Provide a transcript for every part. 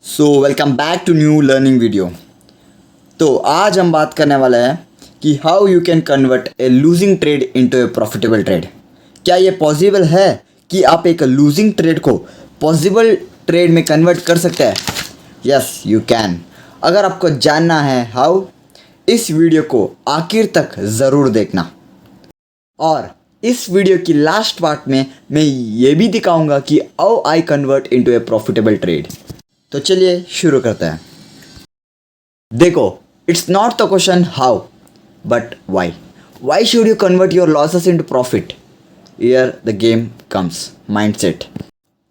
So welcome back to new learning video. तो आज हम बात करने वाला है कि how you can convert a losing trade into a profitable trade. क्या ये पॉसिबल है कि आप एक लूजिंग ट्रेड को पॉसिबल ट्रेड में कन्वर्ट कर सकते हैं? Yes you can. अगर आपको जानना है हाउ, इस वीडियो को आखिर तक ज़रूर देखना। और इस वीडियो की लास्ट पार्ट में मैं ये भी दिखाऊंगा कि how I convert into a profitable trade. तो चलिए शुरू करते हैं। देखो, it's not the question how but why should you convert your losses into profit. Here the game comes mindset.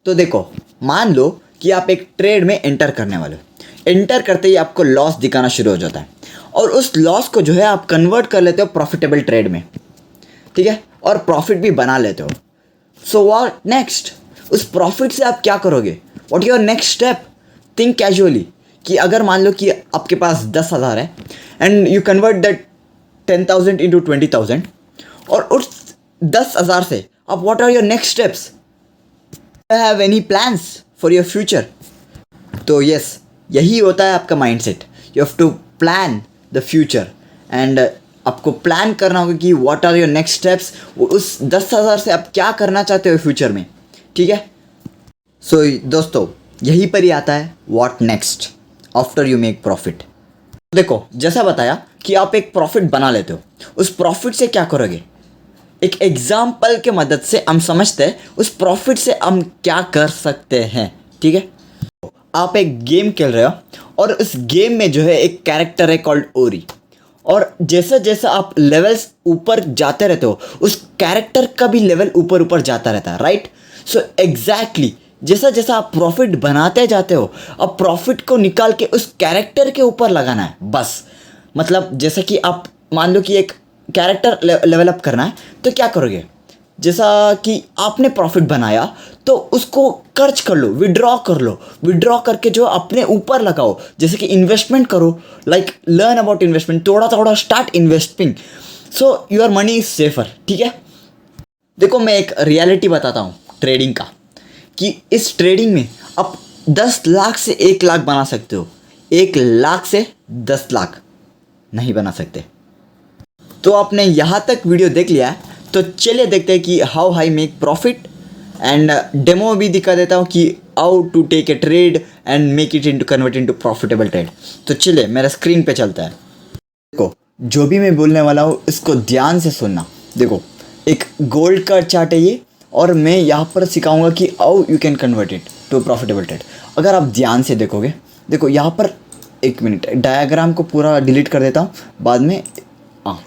तो देखो, मान लो कि आप एक ट्रेड में एंटर करने वाले हो। एंटर करते ही आपको लॉस दिखाना शुरू हो जाता है और उस लॉस को जो है आप कन्वर्ट कर लेते हो प्रॉफिटेबल ट्रेड में, ठीक है, और प्रॉफिट भी बना लेते हो। So what next? उस प्रॉफिट से आप क्या करोगे? What your next step? Think casually कि अगर मान लो कि आपके पास 10,000 है and you convert that 10,000 into 20,000 और उस 10,000 से आप what are your next steps? Have any plans for your future? तो यस, यही होता है आपका mindset. You have to plan the future and आपको प्लान करना होगा कि what are your next steps. उस 10,000 से आप क्या करना चाहते हो फ्यूचर में, ठीक है। सो दोस्तों, यहीं पर ही आता है what next after you make profit. देखो, जैसा बताया कि आप एक प्रॉफिट बना लेते हो, उस प्रॉफिट से क्या करोगे? एक एग्जाम्पल के मदद से हम समझते हैं उस प्रॉफिट से हम क्या कर सकते हैं, ठीक है। आप एक गेम खेल रहे हो और उस गेम में जो है एक कैरेक्टर है कॉल्ड ओरी, और जैसा जैसा आप लेवल्स ऊपर जाते रहते हो उस कैरेक्टर का भी लेवल ऊपर ऊपर जाता रहता है, राइट। सो एग्जैक्टली जैसा जैसा आप प्रॉफिट बनाते जाते हो, अब प्रॉफिट को निकाल के उस कैरेक्टर के ऊपर लगाना है बस। मतलब जैसा कि आप मान लो कि एक कैरेक्टर लेवल अप करना है, तो क्या करोगे? जैसा कि आपने प्रॉफिट बनाया तो उसको खर्च कर लो, विड्रॉ कर लो। विड्रॉ करके जो अपने ऊपर लगाओ, जैसे कि इन्वेस्टमेंट करो, लाइक लर्न अबाउट इन्वेस्टमेंट, थोड़ा थोड़ा start investing, so your money is safer, ठीक है। देखो, मैं एक रियलिटी बताता हूँ ट्रेडिंग का, कि इस ट्रेडिंग में आप 10 लाख से 1 लाख बना सकते हो, 1 लाख से 10 लाख नहीं बना सकते। तो आपने यहाँ तक वीडियो देख लिया है, तो चलिए देखते हैं कि how I make profit and demo भी दिखा देता हूँ कि how to take a trade and make it into convert into profitable trade. तो चलिए मेरा स्क्रीन पे चलता है। देखो, जो भी मैं बोलने वाला हूँ इसको ध्यान से सुनना। देखो, एक गोल्ड का चार्ट है ये, और मैं यहाँ पर सिखाऊंगा कि how you can convert it to profitable trade. अगर आप ध्यान से देखोगे, देखो यहाँ पर, एक मिनट, डायग्राम को पूरा डिलीट कर देता हूँ बाद में। हाँ,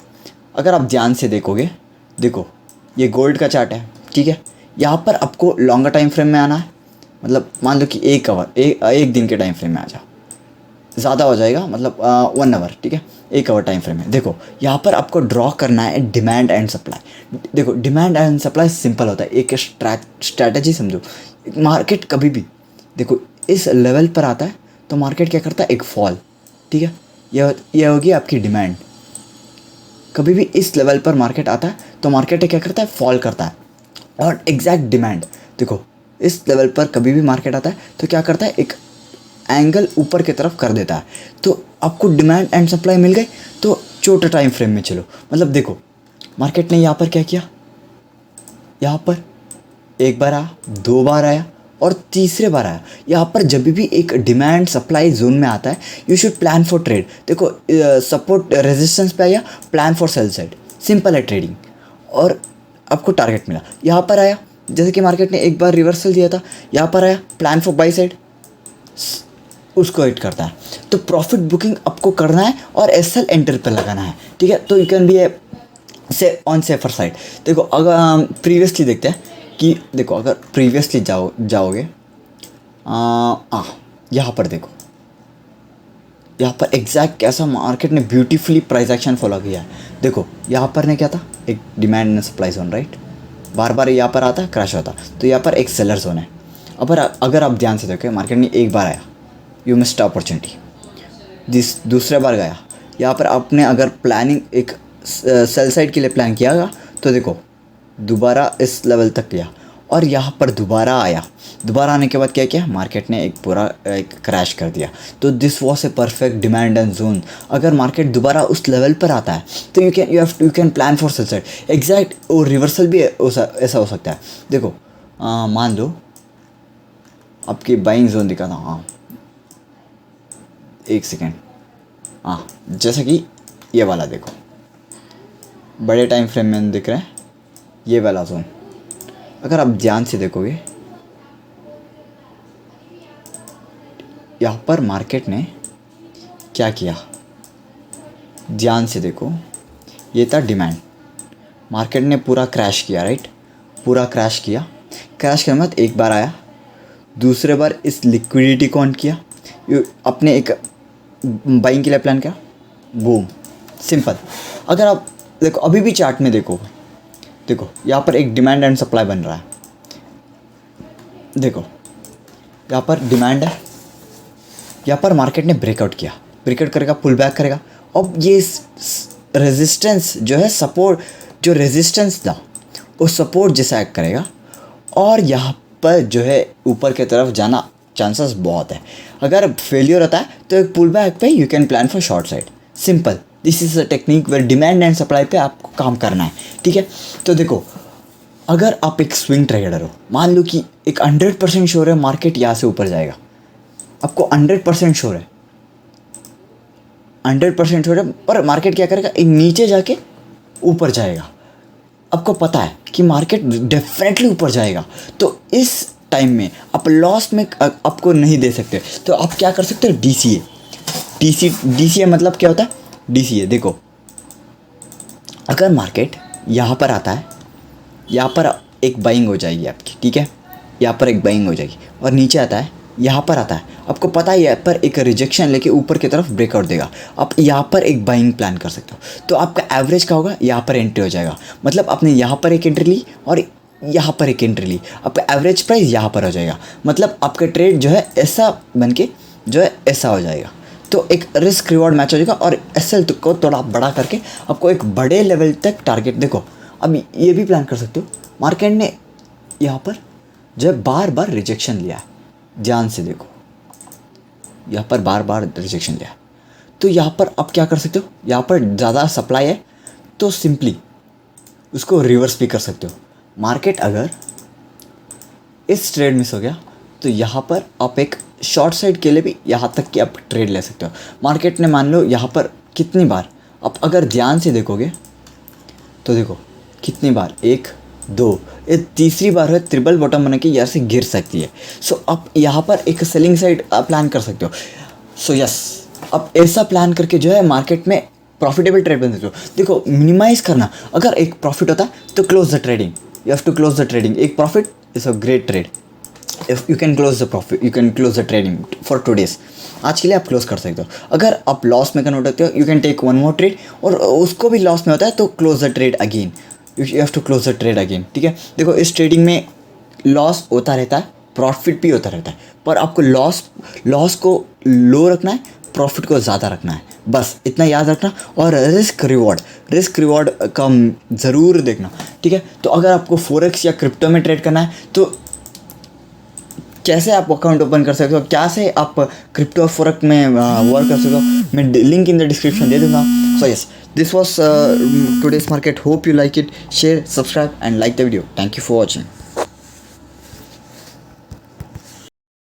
अगर आप ध्यान से देखोगे, देखो ये गोल्ड का चार्ट है, ठीक है। यहाँ पर आपको लॉन्गर टाइम फ्रेम में आना है, मतलब मान लो कि 1 आवर, एक दिन के टाइम फ्रेम में आ जाओ, ज़्यादा हो जाएगा, मतलब 1 आवर, ठीक है, 1 आवर टाइम फ्रेम है। देखो यहाँ पर आपको ड्रॉ करना है डिमांड एंड सप्लाई। देखो, डिमांड एंड सप्लाई सिंपल होता है, एक स्ट्रैटेजी समझो। मार्केट कभी भी देखो इस लेवल पर आता है तो मार्केट क्या करता है? एक फॉल, ठीक है। यह होगी आपकी डिमांड। कभी भी इस लेवल पर मार्केट आता है तो मार्केट क्या करता है? फॉल करता है। और एग्जैक्ट डिमांड, देखो इस लेवल पर कभी भी मार्केट आता है तो क्या करता है? एक एंगल ऊपर की तरफ कर देता है। तो आपको डिमांड एंड सप्लाई मिल गई, तो छोटे टाइम फ्रेम में चलो। मतलब देखो, मार्केट ने यहाँ पर क्या किया? यहाँ पर 1 बार आया, 2 बार आया और तीसरे बार आया। यहाँ पर जब भी एक डिमांड सप्लाई जोन में आता है, you should plan for trade. देखो, सपोर्ट रेजिस्टेंस पे आया, plan for sell side. Simple है ट्रेडिंग, और आपको टारगेट मिला। यहाँ पर आया, जैसे कि मार्केट ने एक बार रिवर्सल दिया था, यहाँ पर आया, प्लान फॉर बाई साइड, उसको हिट करता है। तो प्रॉफिट बुकिंग आपको करना है और एसएल एंटर पर लगाना है, ठीक है। तो यू कैन बी से ऑन सेफर साइड। देखो, अगर प्रीवियसली देखते हैं कि, देखो अगर प्रीवियसली जाओगे यहाँ पर देखो, यहाँ पर एग्जैक्ट कैसा मार्केट ने ब्यूटीफुली प्राइस एक्शन फॉलो किया है। देखो यहाँ पर ने क्या था? एक demand and supply zone, right. बार बार यहाँ पर आता है, क्रैश होता, तो यहाँ पर एक सेलर जोन है। अगर आप ध्यान से देखो, मार्केट ने एक बार आया, यू मिस्ड अपॉर्चुनिटी। दूसरे बार गया, यहाँ पर आपने अगर प्लानिंग एक सेल साइड के लिए प्लान किया होगा, तो देखो दोबारा इस लेवल तक गया और यहाँ पर दोबारा आया। दोबारा आने के बाद क्या किया, मार्केट ने एक पूरा एक क्रैश कर दिया। तो this was a perfect demand and zone. अगर मार्केट दोबारा उस लेवल पर आता है तो you can plan for sell side exact. और रिवर्सल भी ऐसा हो सकता है। देखो मान लो आपकी बाइंग जोन दिखा था, हाँ एक सेकेंड, हाँ जैसा कि ये वाला देखो, बड़े टाइम फ्रेम में दिख रहा है ये वाला जोन। अगर आप ध्यान से देखोगे यहाँ पर मार्केट ने क्या किया, ध्यान से देखो, ये था डिमांड, मार्केट ने पूरा क्रैश किया, राइट, पूरा क्रैश किया। क्रैश करने के बाद एक बार आया, दूसरे बार इस लिक्विडिटी को ऑन किया, अपने एक बाइंग के लिए प्लान किया, बूम, सिंपल। अगर आप देखो अभी भी चार्ट में देखो यहाँ पर एक डिमांड एंड सप्लाई बन रहा है। देखो यहाँ पर डिमांड है, यहाँ पर मार्केट ने ब्रेकआउट किया, ब्रेकआउट करेगा, पुल बैक करेगा। अब ये रेजिस्टेंस जो है, सपोर्ट जो रेजिस्टेंस था वो सपोर्ट जैसा एक्ट करेगा और यहाँ पर जो है ऊपर की तरफ जाना चांसेस बहुत है। अगर फेलियर होता है तो एक पुल बैक पे you can plan for short side, simple. This is a technique where demand and supply पे आपको काम करना है, ठीक है। तो देखो अगर आप एक स्विंग ट्रेडर हो, मान लो कि एक 100% श्योर है मार्केट यहाँ से ऊपर जाएगा, आपको 100% श्योर है, 100% श्योर है, पर मार्केट क्या करेगा, एक नीचे जाके ऊपर जाएगा। आपको पता है कि मार्केट डेफिनेटली ऊपर जाएगा, तो इस टाइम में आप लॉस में आपको नहीं दे सकते। तो आप क्या कर सकते हो, DCA मतलब क्या होता है, DCA देखो, अगर मार्केट यहाँ पर आता है, यहाँ पर एक बाइंग हो जाएगी आपकी, ठीक है, यहाँ पर एक बाइंग हो जाएगी, और नीचे आता है, यहाँ पर आता है, आपको पता है यहाँ पर एक रिजेक्शन लेके ऊपर की तरफ ब्रेकआउट देगा, आप यहाँ पर एक बाइंग प्लान कर सकते हो। तो आपका एवरेज क्या होगा, यहाँ पर एंट्री हो जाएगा, मतलब आपने यहाँ पर एक एंट्री ली और यहाँ पर एक एंट्री ली, आपका एवरेज प्राइस यहाँ पर हो जाएगा, मतलब आपका ट्रेड जो है ऐसा बन के जो है ऐसा हो जाएगा। तो एक रिस्क रिवॉर्ड मैच हो जाएगा और एसएल को थोड़ा बड़ा करके आपको एक बड़े लेवल तक टारगेट। देखो अब ये भी प्लान कर सकते हो, मार्केट ने यहाँ पर जो है बार बार रिजेक्शन लिया है, ध्यान से देखो, यहाँ पर बार बार रिजेक्शन लिया है, तो यहाँ पर आप क्या कर सकते हो, यहाँ पर ज़्यादा सप्लाई है तो सिंपली उसको रिवर्स भी कर सकते हो। मार्केट अगर इस ट्रेड मिस हो गया तो यहाँ पर आप एक शॉर्ट साइड के लिए भी यहाँ तक कि आप ट्रेड ले सकते हो। मार्केट ने मान लो यहाँ पर कितनी बार, आप अगर ध्यान से देखोगे तो देखो कितनी बार, 1 2, ये तीसरी बार है ट्रिपल बॉटम बना के यहाँ से गिर सकती है। सो आप यहाँ पर एक सेलिंग साइड प्लान कर सकते हो। सो यस, आप ऐसा प्लान करके जो है मार्केट में प्रॉफिटेबल ट्रेड बन सकते हो। देखो मिनिमाइज़ करना, अगर एक प्रॉफिट होता है तो close the trading, you have to close the trading. एक profit is a great trade, if you can close the profit, you can close the trading for 2 days। आज के लिए आप क्लोज कर सकते हो। अगर आप लॉस में कन्वर्ट होते हो, you can take 1 more trade, और उसको भी लॉस में होता है तो close the trade again, you have to close the trade again, ठीक है। देखो इस ट्रेडिंग में लॉस होता रहता है, प्रॉफिट भी होता रहता है, पर आपको लॉस को लो रखना है, प्रॉफिट को ज़्यादा रखना है, बस इतना याद रखना। और रिस्क रिवॉर्ड का ज़रूर देखना, ठीक है। तो अगर आपको फॉरेक्स या क्रिप्टो में ट्रेड करना है तो कैसे आप अकाउंट ओपन कर सकते हो, कैसे आप क्रिप्टो फॉरेक्स में वर्क कर सकते हो, मैं लिंक इन द डिस्क्रिप्शन दे दूँगा। So yes, this was today's market. Hope you like it. Share, subscribe and like the video. Thank you for watching.